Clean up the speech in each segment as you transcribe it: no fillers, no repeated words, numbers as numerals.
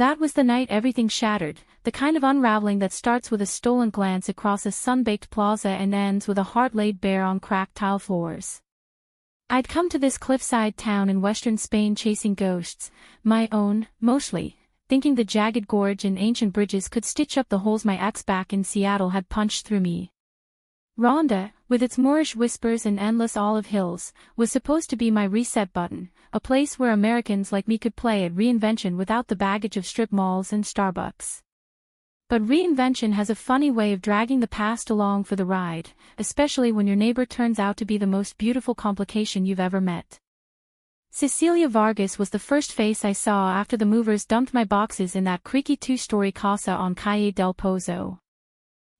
That was the night everything shattered, the kind of unraveling that starts with a stolen glance across a sun-baked plaza and ends with a heart laid bare on cracked tile floors. I'd come to this cliffside town in western Spain chasing ghosts, my own, mostly, thinking the jagged gorge and ancient bridges could stitch up the holes my ex back in Seattle had punched through me. Rhonda, with its Moorish whispers and endless olive hills, was supposed to be my reset button, a place where Americans like me could play at reinvention without the baggage of strip malls and Starbucks. But reinvention has a funny way of dragging the past along for the ride, especially when your neighbor turns out to be the most beautiful complication you've ever met. Cecilia Vargas was the first face I saw after the movers dumped my boxes in that creaky two-story casa on Calle del Pozo.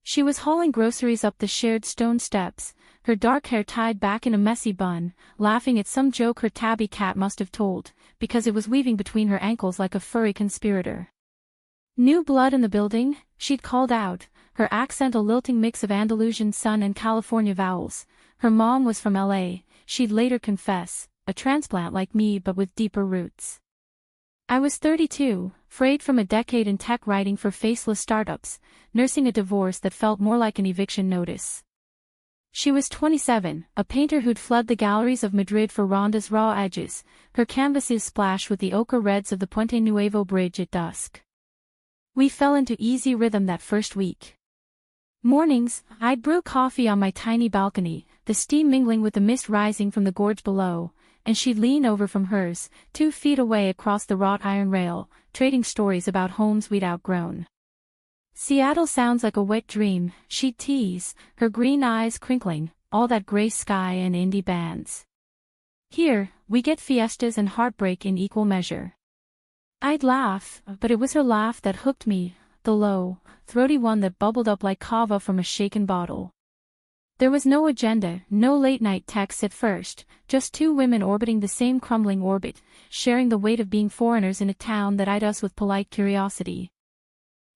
She was hauling groceries up the shared stone steps, her dark hair tied back in a messy bun, laughing at some joke her tabby cat must have told, because it was weaving between her ankles like a furry conspirator. "New blood in the building," she'd called out, her accent a lilting mix of Andalusian sun and California vowels. Her mom was from LA, she'd later confess, a transplant like me but with deeper roots. I was 32, frayed from a decade in tech writing for faceless startups, nursing a divorce that felt more like an eviction notice. She was 27, a painter who'd flood the galleries of Madrid for Rhonda's raw edges, her canvases splash with the ochre reds of the Puente Nuevo Bridge at dusk. We fell into easy rhythm that first week. Mornings, I'd brew coffee on my tiny balcony, the steam mingling with the mist rising from the gorge below, and she'd lean over from hers, 2 feet away across the wrought iron rail, trading stories about homes we'd outgrown. "Seattle sounds like a wet dream," she'd tease, her green eyes crinkling, "all that gray sky and indie bands. Here, we get fiestas and heartbreak in equal measure." I'd laugh, but it was her laugh that hooked me, the low, throaty one that bubbled up like kava from a shaken bottle. There was no agenda, no late-night texts at first, just 2 women orbiting the same crumbling orbit, sharing the weight of being foreigners in a town that eyed us with polite curiosity.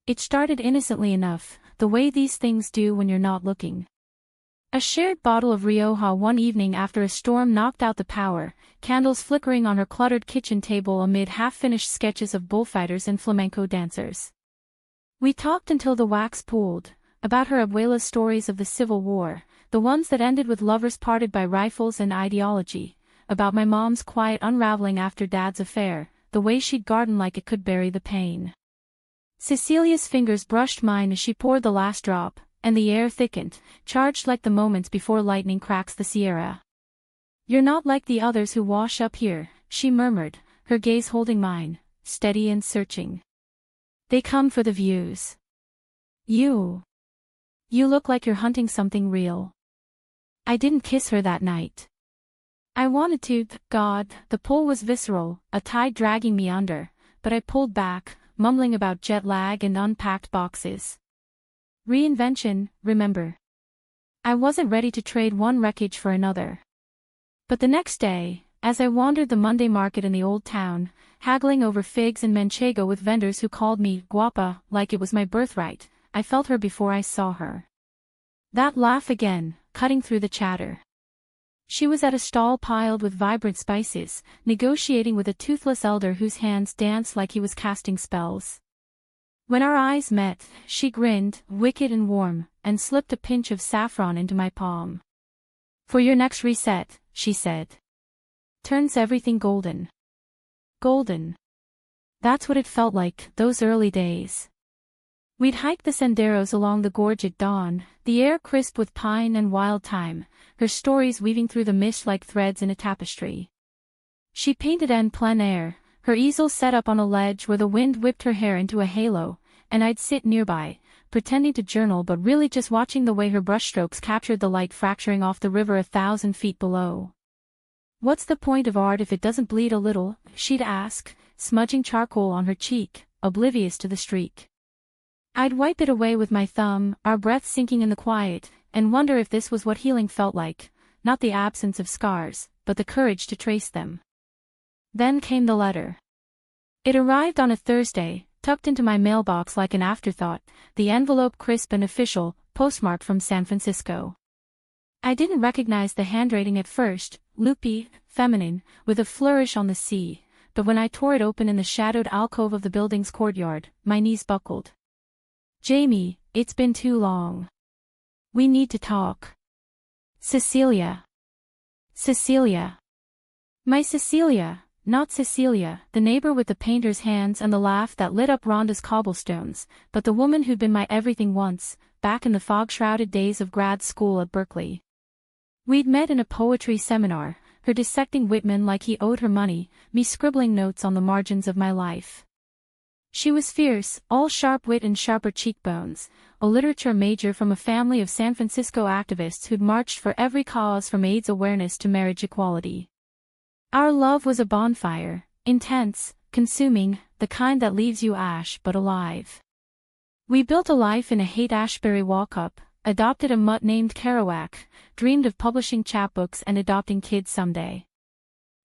It started innocently enough, the way these things do when you're not looking. A shared bottle of Rioja one evening after a storm knocked out the power, candles flickering on her cluttered kitchen table amid half-finished sketches of bullfighters and flamenco dancers. We talked until the wax pooled, about her abuela's stories of the Civil War, the ones that ended with lovers parted by rifles and ideology, about my mom's quiet unraveling after Dad's affair, the way she'd garden like it could bury the pain. Cecilia's fingers brushed mine as she poured the last drop, and the air thickened, charged like the moments before lightning cracks the Sierra. "You're not like the others who wash up here," she murmured, her gaze holding mine, steady and searching. "They come for the views. You look like you're hunting something real." I didn't kiss her that night. I wanted to, God, the pull was visceral, a tide dragging me under, but I pulled back, mumbling about jet lag and unpacked boxes. Reinvention, remember. I wasn't ready to trade one wreckage for another. But the next day, as I wandered the Monday market in the old town, haggling over figs and manchego with vendors who called me guapa like it was my birthright, I felt her before I saw her. That laugh again, cutting through the chatter. She was at a stall piled with vibrant spices, negotiating with a toothless elder whose hands danced like he was casting spells. When our eyes met, she grinned, wicked and warm, and slipped a pinch of saffron into my palm. "For your next reset," she said. "Turns everything golden." Golden. That's what it felt like, those early days. We'd hike the senderos along the gorge at dawn, the air crisp with pine and wild thyme, her stories weaving through the mist like threads in a tapestry. She painted en plein air, her easel set up on a ledge where the wind whipped her hair into a halo, and I'd sit nearby, pretending to journal but really just watching the way her brushstrokes captured the light fracturing off the river 1,000 feet below. "What's the point of art if it doesn't bleed a little?" she'd ask, smudging charcoal on her cheek, oblivious to the streak. I'd wipe it away with my thumb, our breath sinking in the quiet, and wonder if this was what healing felt like, not the absence of scars, but the courage to trace them. Then came the letter. It arrived on a Thursday, tucked into my mailbox like an afterthought, the envelope crisp and official, postmarked from San Francisco. I didn't recognize the handwriting at first, loopy, feminine, with a flourish on the C, but when I tore it open in the shadowed alcove of the building's courtyard, my knees buckled. Jamie, it's been too long. We need to talk. Cecilia. Cecilia. My Cecilia, not Cecilia, the neighbor with the painter's hands and the laugh that lit up Rhonda's cobblestones, but the woman who'd been my everything once, back in the fog-shrouded days of grad school at Berkeley. We'd met in a poetry seminar, her dissecting Whitman like he owed her money, me scribbling notes on the margins of my life. She was fierce, all sharp wit and sharper cheekbones, a literature major from a family of San Francisco activists who'd marched for every cause from AIDS awareness to marriage equality. Our love was a bonfire, intense, consuming, the kind that leaves you ash but alive. We built a life in a Haight-Ashbury walk-up, adopted a mutt named Kerouac, dreamed of publishing chapbooks and adopting kids someday.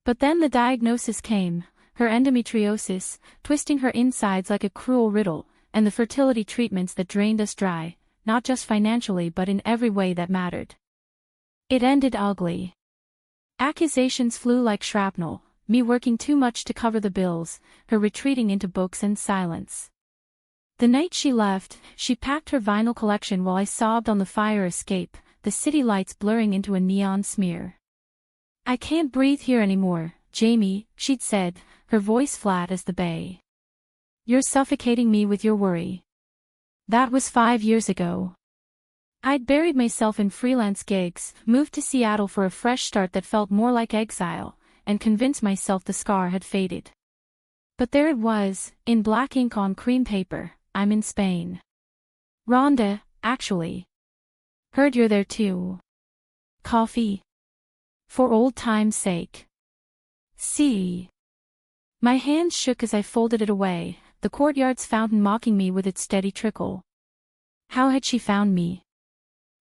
But then the diagnosis came, her endometriosis, twisting her insides like a cruel riddle, and the fertility treatments that drained us dry, not just financially but in every way that mattered. It ended ugly. Accusations flew like shrapnel, me working too much to cover the bills, her retreating into books and silence. The night she left, she packed her vinyl collection while I sobbed on the fire escape, the city lights blurring into a neon smear. I can't breathe here anymore, Jamie, she'd said, her voice flat as the bay. You're suffocating me with your worry. That was 5 years ago. I'd buried myself in freelance gigs, moved to Seattle for a fresh start that felt more like exile, and convinced myself the scar had faded. But there it was, in black ink on cream paper, I'm in Spain. Rhonda, actually. Heard you're there too. Coffee? For old time's sake. See. My hands shook as I folded it away, the courtyard's fountain mocking me with its steady trickle. How had she found me?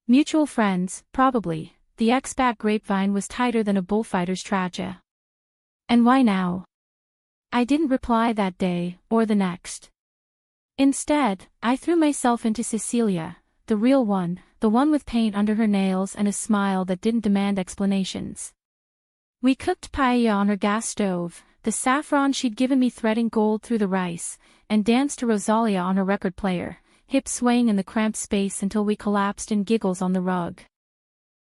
Mutual friends, probably. The expat grapevine was tighter than a bullfighter's trachea. And why now? I didn't reply that day, or the next. Instead, I threw myself into Cecilia, the real one, the one with paint under her nails and a smile that didn't demand explanations. We cooked paella on her gas stove, the saffron she'd given me threading gold through the rice, and danced to Rosalia on her record player, hips swaying in the cramped space until we collapsed in giggles on the rug.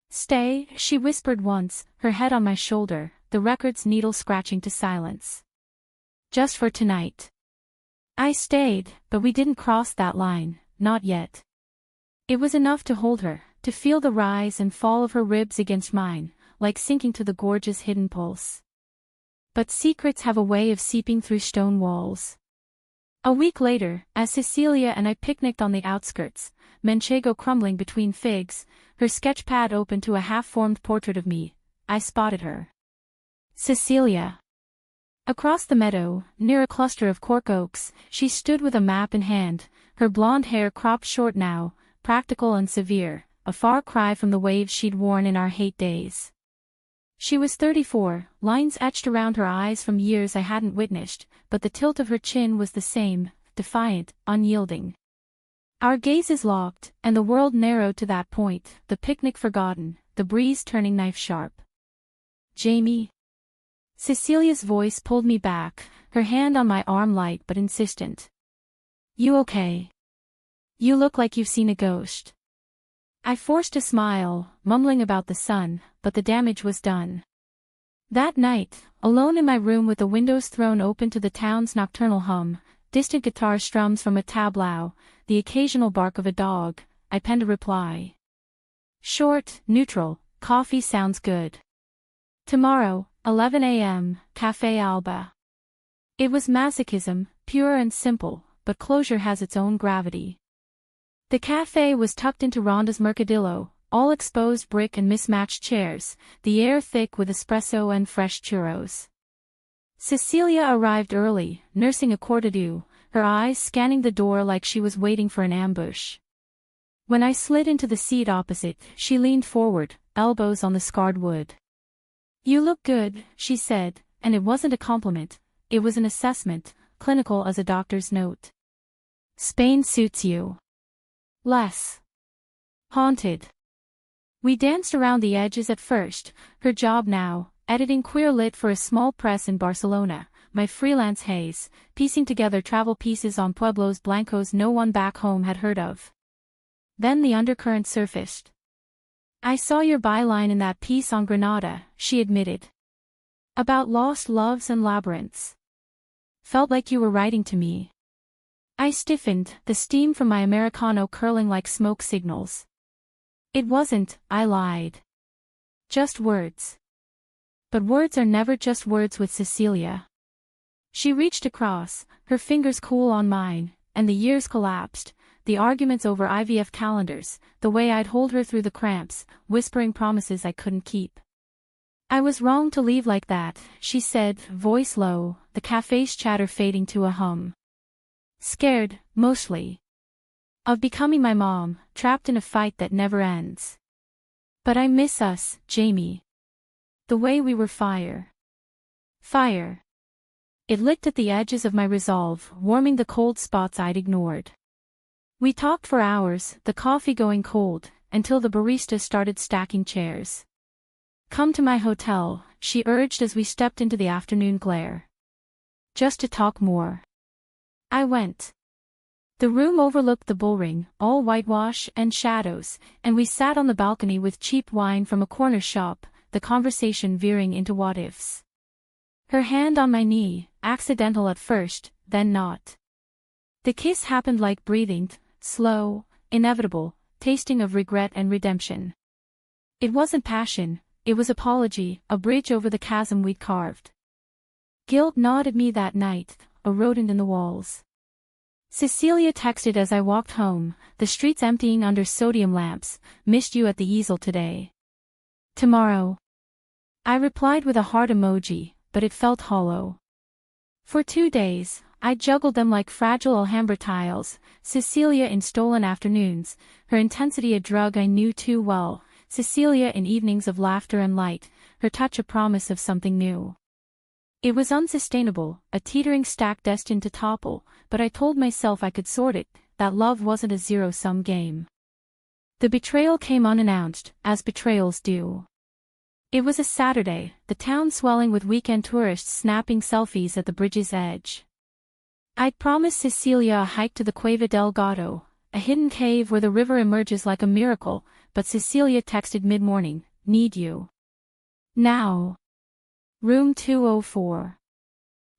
Stay, she whispered once, her head on my shoulder, the record's needle scratching to silence. Just for tonight. I stayed, but we didn't cross that line, not yet. It was enough to hold her, to feel the rise and fall of her ribs against mine, like sinking to the gorge's hidden pulse. But secrets have a way of seeping through stone walls. A week later, as Cecilia and I picnicked on the outskirts, manchego crumbling between figs, her sketchpad open to a half-formed portrait of me, I spotted her. Cecilia. Across the meadow, near a cluster of cork oaks, she stood with a map in hand, her blonde hair cropped short now, practical and severe, a far cry from the waves she'd worn in our hate days. She was 34, lines etched around her eyes from years I hadn't witnessed, but the tilt of her chin was the same, defiant, unyielding. Our gazes locked, and the world narrowed to that point, the picnic forgotten, the breeze turning knife-sharp. Jamie. Cecilia's voice pulled me back, her hand on my arm light but insistent. You okay? You look like you've seen a ghost. I forced a smile, mumbling about the sun, but the damage was done. That night, alone in my room with the windows thrown open to the town's nocturnal hum, distant guitar strums from a tableau, the occasional bark of a dog, I penned a reply. Short, neutral, coffee sounds good. Tomorrow, 11 a.m., Café Alba. It was masochism, pure and simple, but closure has its own gravity. The café was tucked into Rhonda's Mercadillo, all exposed brick and mismatched chairs, the air thick with espresso and fresh churros. Cecilia arrived early, nursing a courte-à-deux, her eyes scanning the door like she was waiting for an ambush. When I slid into the seat opposite, she leaned forward, elbows on the scarred wood. You look good, she said, and it wasn't a compliment, it was an assessment, clinical as a doctor's note. Spain suits you. Less. Haunted. We danced around the edges at first, her job now, editing Queer Lit for a small press in Barcelona, my freelance haze, piecing together travel pieces on pueblos blancos no one back home had heard of. Then the undercurrent surfaced. "I saw your byline in that piece on Granada," she admitted. "About lost loves and labyrinths. Felt like you were writing to me." I stiffened, the steam from my Americano curling like smoke signals. "It wasn't," I lied. "Just words." But words are never just words with Cecilia. She reached across, her fingers cool on mine, and the years collapsed, the arguments over IVF calendars, the way I'd hold her through the cramps, whispering promises I couldn't keep. "I was wrong to leave like that," she said, voice low, the cafe's chatter fading to a hum. "Scared, mostly. Of becoming my mom, trapped in a fight that never ends. But I miss us, Jamie. The way we were fire." Fire. It licked at the edges of my resolve, warming the cold spots I'd ignored. We talked for hours, the coffee going cold, until the barista started stacking chairs. "Come to my hotel," she urged as we stepped into the afternoon glare. "Just to talk more." I went. The room overlooked the bullring, all whitewash and shadows, and we sat on the balcony with cheap wine from a corner shop, the conversation veering into what-ifs. Her hand on my knee, accidental at first, then not. The kiss happened like breathing, slow, inevitable, tasting of regret and redemption. It wasn't passion, it was apology, a bridge over the chasm we'd carved. Guilt gnawed at me that night, a rodent in the walls. Cecilia texted as I walked home, "The streets emptying under sodium lamps, missed you at the easel today. Tomorrow." I replied with a heart emoji, but it felt hollow. For 2 days, I juggled them like fragile Alhambra tiles, Cecilia in stolen afternoons, her intensity a drug I knew too well, Cecilia in evenings of laughter and light, her touch a promise of something new. It was unsustainable, a teetering stack destined to topple, but I told myself I could sort it, that love wasn't a zero-sum game. The betrayal came unannounced, as betrayals do. It was a Saturday, the town swelling with weekend tourists snapping selfies at the bridge's edge. I'd promised Cecilia a hike to the Cueva del Gato, a hidden cave where the river emerges like a miracle, but Cecilia texted mid-morning, "Need you. Now. Room 204.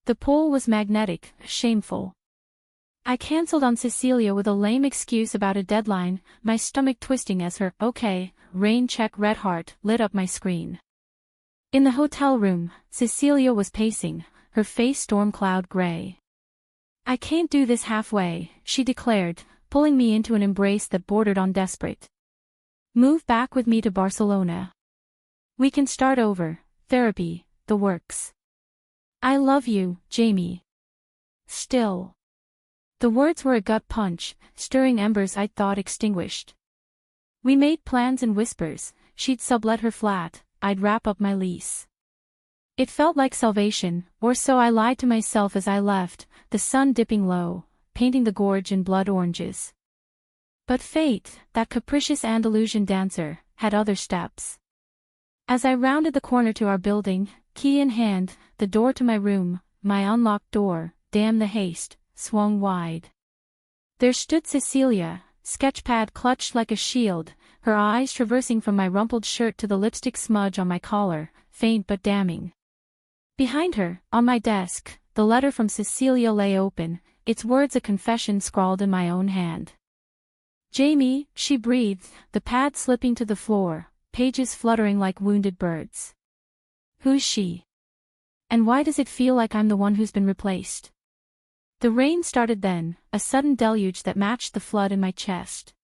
The pull was magnetic, shameful. I cancelled on Cecilia with a lame excuse about a deadline, my stomach twisting as her "okay" rain check red heart lit up my screen. In the hotel room, Cecilia was pacing, her face storm cloud gray. "I can't do this halfway," she declared, pulling me into an embrace that bordered on desperate. "Move back with me to Barcelona. We can start over, therapy, the works. I love you, Jamie. Still." The words were a gut punch, stirring embers I'd thought extinguished. We made plans in whispers, she'd sublet her flat, I'd wrap up my lease. It felt like salvation, or so I lied to myself as I left, the sun dipping low, painting the gorge in blood oranges. But fate, that capricious Andalusian dancer, had other steps. As I rounded the corner to our building, key in hand, the door to my room, my unlocked door, damn the haste, swung wide. There stood Cecilia, sketchpad clutched like a shield, her eyes traversing from my rumpled shirt to the lipstick smudge on my collar, faint but damning. Behind her, on my desk, the letter from Cecilia lay open, its words a confession scrawled in my own hand. "Jamie," she breathed, the pad slipping to the floor, pages fluttering like wounded birds. "Who's she? And why does it feel like I'm the one who's been replaced?" The rain started then, a sudden deluge that matched the flood in my chest.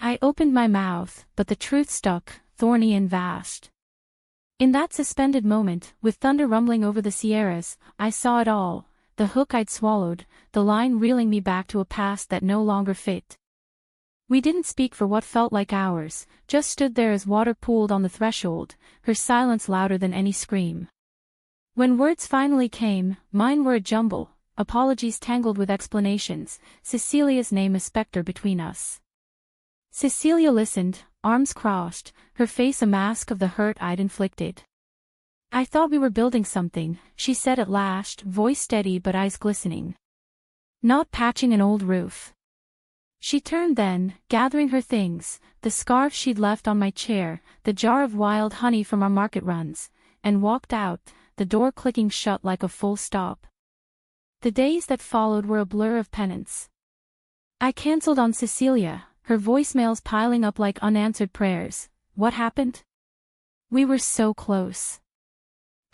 I opened my mouth, but the truth stuck, thorny and vast. In that suspended moment, with thunder rumbling over the Sierras, I saw it all, the hook I'd swallowed, the line reeling me back to a past that no longer fit. We didn't speak for what felt like hours, just stood there as water pooled on the threshold, her silence louder than any scream. When words finally came, mine were a jumble, apologies tangled with explanations, Cecilia's name a specter between us. Cecilia listened, arms crossed, her face a mask of the hurt I'd inflicted. I thought we were building something, she said at last, voice steady but eyes glistening. Not patching an old roof. She turned then, gathering her things, the scarf she'd left on my chair, the jar of wild honey from our market runs, and walked out, the door clicking shut like a full stop. The days that followed were a blur of penance. I cancelled on Cecilia, her voicemails piling up like unanswered prayers. What happened? We were so close.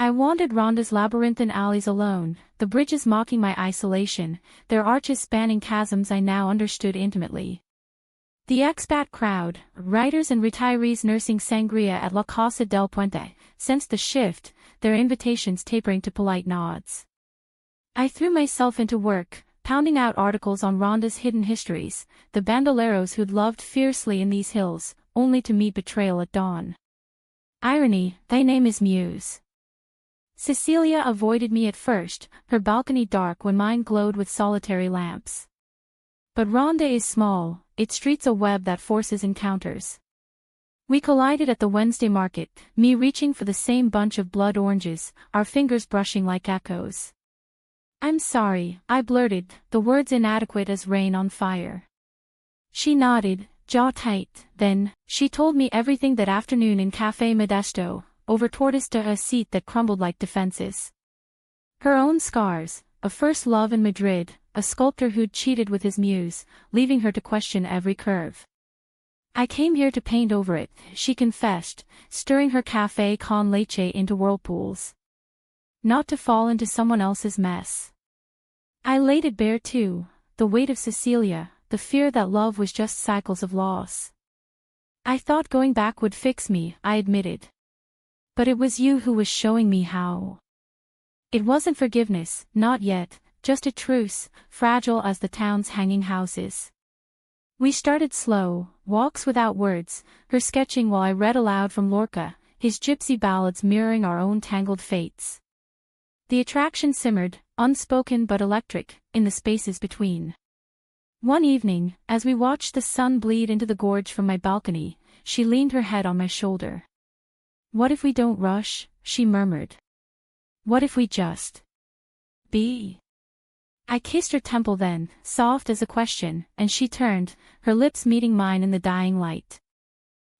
I wandered Rhonda's labyrinthine alleys alone, the bridges mocking my isolation, their arches spanning chasms I now understood intimately. The expat crowd, writers and retirees nursing sangria at La Casa del Puente, sensed the shift, their invitations tapering to polite nods. I threw myself into work, pounding out articles on Rhonda's hidden histories, the bandoleros who'd loved fiercely in these hills, only to meet betrayal at dawn. Irony, thy name is Muse. Cecilia avoided me at first, her balcony dark when mine glowed with solitary lamps. But Rhonda is small, it streets a web that forces encounters. We collided at the Wednesday market, me reaching for the same bunch of blood oranges, our fingers brushing like echoes. I'm sorry, I blurted, the words inadequate as rain on fire. She nodded, jaw tight, then, she told me everything that afternoon in Café Modesto, over tortoise de a seat that crumbled like defenses. Her own scars, a first love in Madrid, a sculptor who'd cheated with his muse, leaving her to question every curve. I came here to paint over it, she confessed, stirring her café con leche into whirlpools. Not to fall into someone else's mess. I laid it bare too, the weight of Cecilia, the fear that love was just cycles of loss. I thought going back would fix me, I admitted. But it was you who was showing me how. It wasn't forgiveness, not yet, just a truce, fragile as the town's hanging houses. We started slow, walks without words, her sketching while I read aloud from Lorca, his gypsy ballads mirroring our own tangled fates. The attraction simmered, unspoken but electric, in the spaces between. One evening, as we watched the sun bleed into the gorge from my balcony, she leaned her head on my shoulder. What if we don't rush, she murmured. What if we just be? I kissed her temple then, soft as a question, and she turned, her lips meeting mine in the dying light.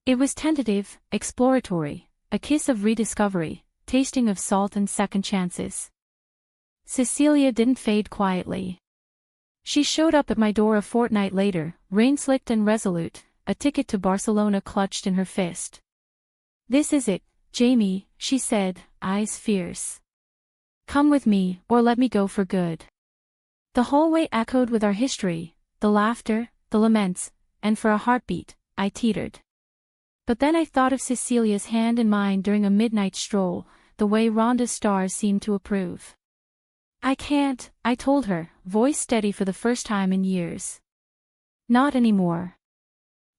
It was tentative, exploratory, a kiss of rediscovery, tasting of salt and second chances. Cecilia didn't fade quietly. She showed up at my door a fortnight later, rain-slicked and resolute, a ticket to Barcelona clutched in her fist. This is it, Jamie, she said, eyes fierce. Come with me, or let me go for good. The hallway echoed with our history, the laughter, the laments, and for a heartbeat, I teetered. But then I thought of Cecilia's hand in mine during a midnight stroll, the way Rhonda's stars seemed to approve. I can't, I told her, voice steady for the first time in years. Not anymore.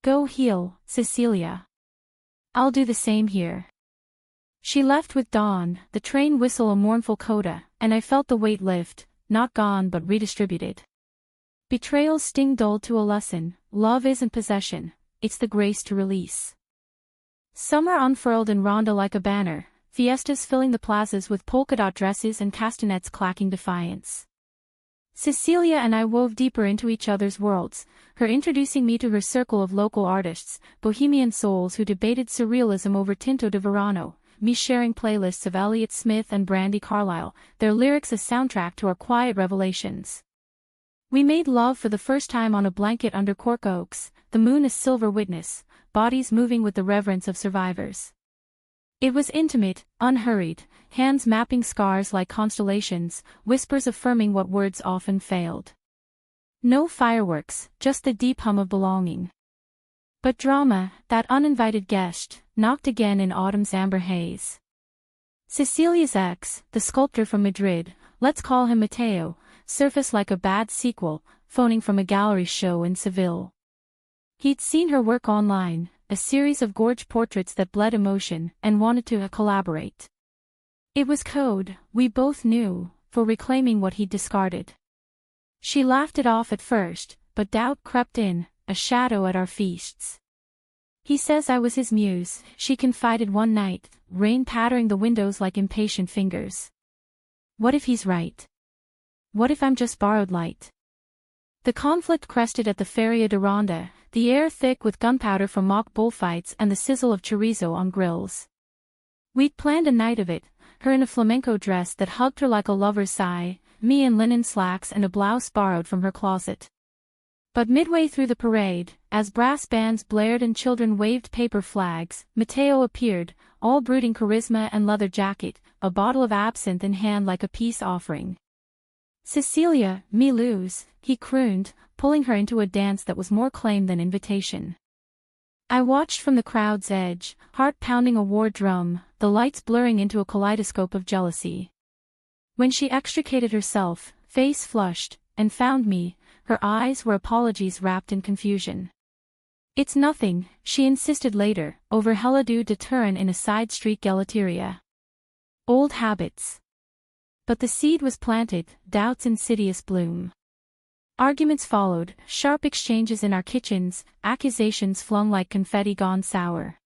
Go heal, Cecilia. I'll do the same here. She left with dawn, the train whistle a mournful coda, and I felt the weight lift, not gone but redistributed. Betrayals sting dull to a lesson, love isn't possession, it's the grace to release. Summer unfurled in Rhonda like a banner, fiestas filling the plazas with polka-dot dresses and castanets clacking defiance. Cecilia and I wove deeper into each other's worlds, her introducing me to her circle of local artists, bohemian souls who debated surrealism over Tinto de Verano, me sharing playlists of Elliott Smith and Brandi Carlile, their lyrics a soundtrack to our quiet revelations. We made love for the first time on a blanket under cork oaks, the moon a silver witness, bodies moving with the reverence of survivors. It was intimate, unhurried, hands mapping scars like constellations, whispers affirming what words often failed. No fireworks, just the deep hum of belonging. But drama, that uninvited guest, knocked again in autumn's amber haze. Cecilia's ex, the sculptor from Madrid, let's call him Mateo, surfaced like a bad sequel, phoning from a gallery show in Seville. He'd seen her work online, a series of gorge portraits that bled emotion, and wanted to collaborate. It was code, we both knew, for reclaiming what he'd discarded. She laughed it off at first, but doubt crept in, a shadow at our feasts. He says I was his muse, she confided one night, rain pattering the windows like impatient fingers. What if he's right? What if I'm just borrowed light? The conflict crested at the Feria de Ronda, the air thick with gunpowder from mock bullfights and the sizzle of chorizo on grills. We'd planned a night of it, her in a flamenco dress that hugged her like a lover's sigh, me in linen slacks and a blouse borrowed from her closet. But midway through the parade, as brass bands blared and children waved paper flags, Mateo appeared, all brooding charisma and leather jacket, a bottle of absinthe in hand like a peace offering. Cecilia, me lose, he crooned, pulling her into a dance that was more claim than invitation. I watched from the crowd's edge, heart pounding a war drum, the lights blurring into a kaleidoscope of jealousy. When she extricated herself, face flushed, and found me, her eyes were apologies wrapped in confusion. It's nothing, she insisted later, over Heladu de Turin in a side street gelateria. Old habits. But the seed was planted, doubt's insidious bloom. Arguments followed, sharp exchanges in our kitchens, accusations flung like confetti gone sour.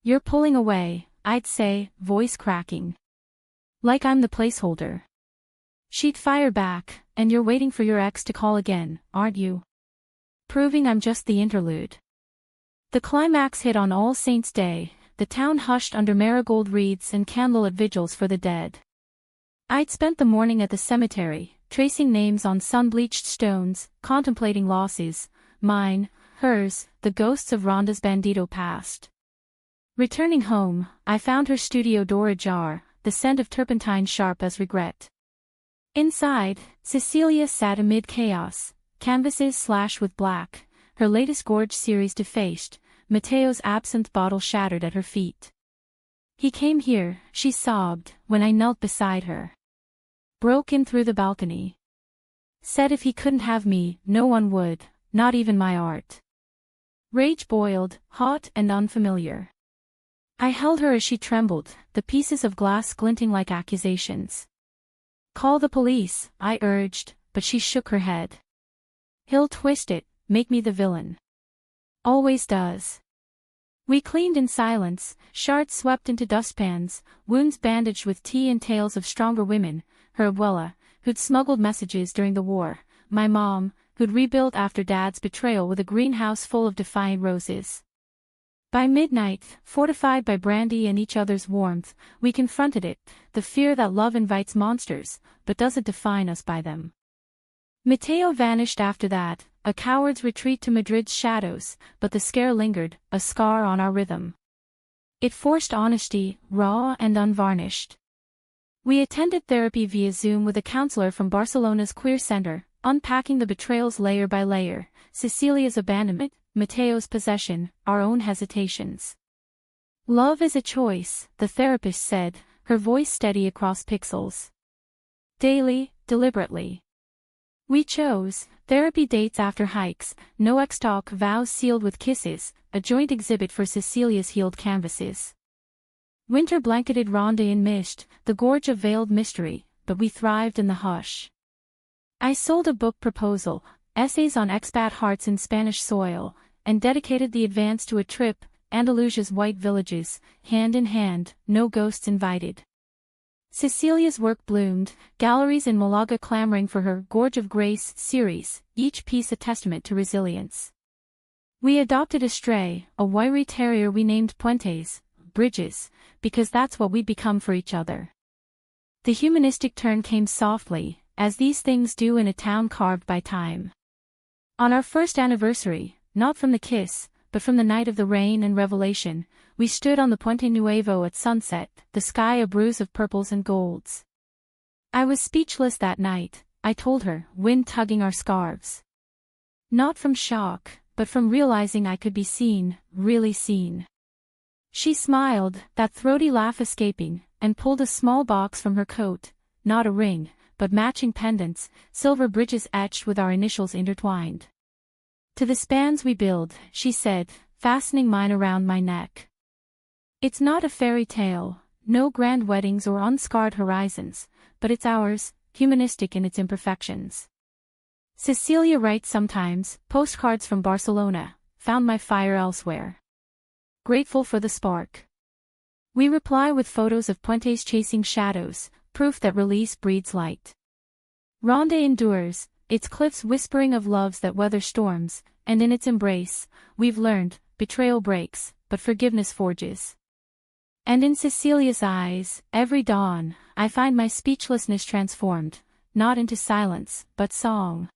You're pulling away, I'd say, voice cracking. Like I'm the placeholder. She'd fire back, and you're waiting for your ex to call again, aren't you? Proving I'm just the interlude. The climax hit on All Saints' Day, the town hushed under marigold wreaths and candlelit vigils for the dead. I'd spent the morning at the cemetery, tracing names on sun-bleached stones, contemplating losses, mine, hers, the ghosts of Rhonda's bandito past. Returning home, I found her studio door ajar, the scent of turpentine sharp as regret. Inside, Cecilia sat amid chaos, canvases slashed with black, her latest gorge series defaced, Mateo's absinthe bottle shattered at her feet. He came here, she sobbed, when I knelt beside her. Broke in through the balcony. Said if he couldn't have me, no one would, not even my art. Rage boiled, hot and unfamiliar. I held her as she trembled, the pieces of glass glinting like accusations. Call the police, I urged, but she shook her head. He'll twist it, make me the villain. Always does. We cleaned in silence, shards swept into dustpans, wounds bandaged with tea and tales of stronger women, her abuela, who'd smuggled messages during the war, my mom, who'd rebuilt after Dad's betrayal with a greenhouse full of defiant roses. By midnight, fortified by brandy and each other's warmth, we confronted it, the fear that love invites monsters, but doesn't define us by them. Mateo vanished after that, a coward's retreat to Madrid's shadows, but the scare lingered, a scar on our rhythm. It forced honesty, raw and unvarnished. We attended therapy via Zoom with a counselor from Barcelona's Queer Center, unpacking the betrayals layer by layer, Cecilia's abandonment, Mateo's possession, our own hesitations. Love is a choice, the therapist said, her voice steady across pixels. Daily, deliberately. We chose, therapy dates after hikes, no ex-talk vows sealed with kisses, a joint exhibit for Cecilia's healed canvases. Winter blanketed Rhonda in mist, the gorge of veiled mystery, but we thrived in the hush. I sold a book proposal, essays on expat hearts in Spanish soil, and dedicated the advance to a trip, Andalusia's white villages, hand in hand, no ghosts invited. Cecilia's work bloomed, galleries in Malaga clamoring for her Gorge of Grace series, each piece a testament to resilience. We adopted a stray, a wiry terrier we named Puentes, bridges, because that's what we'd become for each other. The humanistic turn came softly, as these things do in a town carved by time. On our first anniversary, not from the kiss, but from the night of the rain and revelation, we stood on the Puente Nuevo at sunset, the sky a bruise of purples and golds. I was speechless that night, I told her, wind tugging our scarves. Not from shock, but from realizing I could be seen, really seen. She smiled, that throaty laugh escaping, and pulled a small box from her coat, not a ring, but matching pendants, silver bridges etched with our initials intertwined. To the spans we build, she said, fastening mine around my neck. It's not a fairy tale, no grand weddings or unscarred horizons, but it's ours, humanistic in its imperfections. Cecilia writes sometimes, postcards from Barcelona, found my fire elsewhere. grateful for the spark. We reply with photos of puentes chasing shadows, proof that release breeds light. Ronde endures, its cliffs whispering of loves that weather storms, and in its embrace, we've learned, betrayal breaks, but forgiveness forges. And in Cecilia's eyes, every dawn, I find my speechlessness transformed, not into silence, but song.